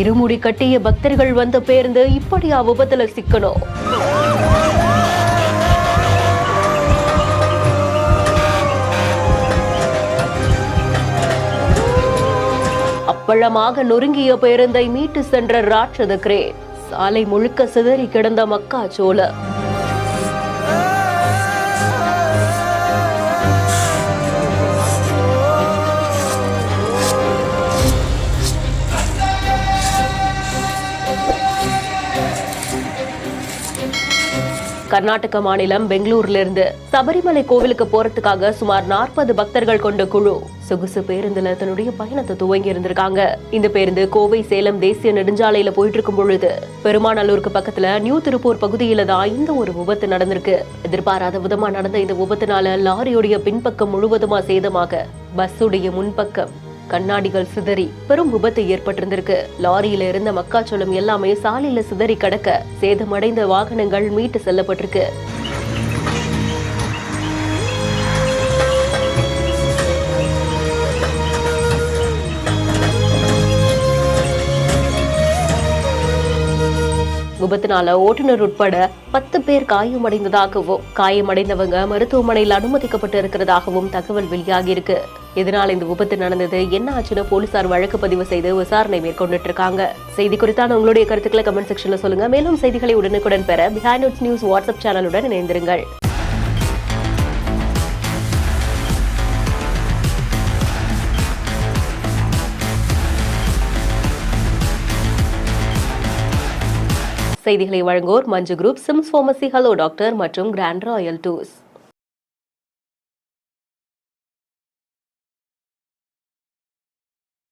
இருமுடி கட்டிய பக்தர்கள் வந்த பேருந்து இப்படியா விபத்துல சிக்கணும்? அப்பளமாக நொறுங்கிய பேருந்தை மீட்டு சென்ற ராட்சத கிரேன். சாலை முழுக்க சிதறி கிடந்த மக்காச்சோள. கர்நாடக மாநிலம் பெங்களூர்ல இருந்து சபரிமலை கோவிலுக்கு போறதுக்காக சுமார் 40 பக்தர்கள் கொண்ட குழு சொகுசு பேருந்துல தன்னுடைய பயணத்தை துவங்கி இருந்திருக்காங்க. இந்த பேருந்து கோவை சேலம் தேசிய நெடுஞ்சாலையில போயிட்டு இருக்கும் பொழுது பெருமாநல்லூருக்கு பக்கத்துல நியூ திருப்பூர் பகுதியில தான் இந்த ஒரு விபத்து நடந்திருக்கு. எதிர்பாராத விதமா நடந்த இந்த விபத்துனால லாரியுடைய பின்பக்கம் முழுவதுமா சேதமாக பஸ்ஸுடைய முன்பக்கம் கண்ணாடிகள் சிதறி பெரும் விபத்து ஏற்பட்டிருந்திருக்கு. லாரியில இருந்த மக்காச்சோளம் எல்லாமே சாலையில சிதறி கிடக்க சேதமடைந்த வாகனங்கள் மீட்டு செல்லப்பட்டிருக்கு. விபத்தினால ஓட்டுநர் உட்பட 10 பேர் காயமடைந்ததாகவும் காயமடைந்தவங்க மருத்துவமனையில் அனுமதிக்கப்பட்டு இருக்கிறதாகவும் தகவல் வெளியாகி இருக்கு. இதனால் இந்த விபத்து நடந்தது என்ன ஆச்சுன்னு போலீசார் வழக்கு பதிவு செய்து விசாரணை மேற்கொண்டுட்டு இருக்காங்க. செய்தி குறித்தான உங்களுடைய கருத்துக்களை கமெண்ட் செக்ஷன்ல சொல்லுங்க. மேலும் செய்திகளை உடனுக்குடன் பெற பிஹைண்ட் நியூஸ் வாட்ஸ்அப் சேனலுடன் இணைந்திருங்கள். செய்திகளை வழங்குவோர் Manju group, SIMS pharmacy, hello doctor மற்றும் கிராண்ட் ராயல் டூர்ஸ்.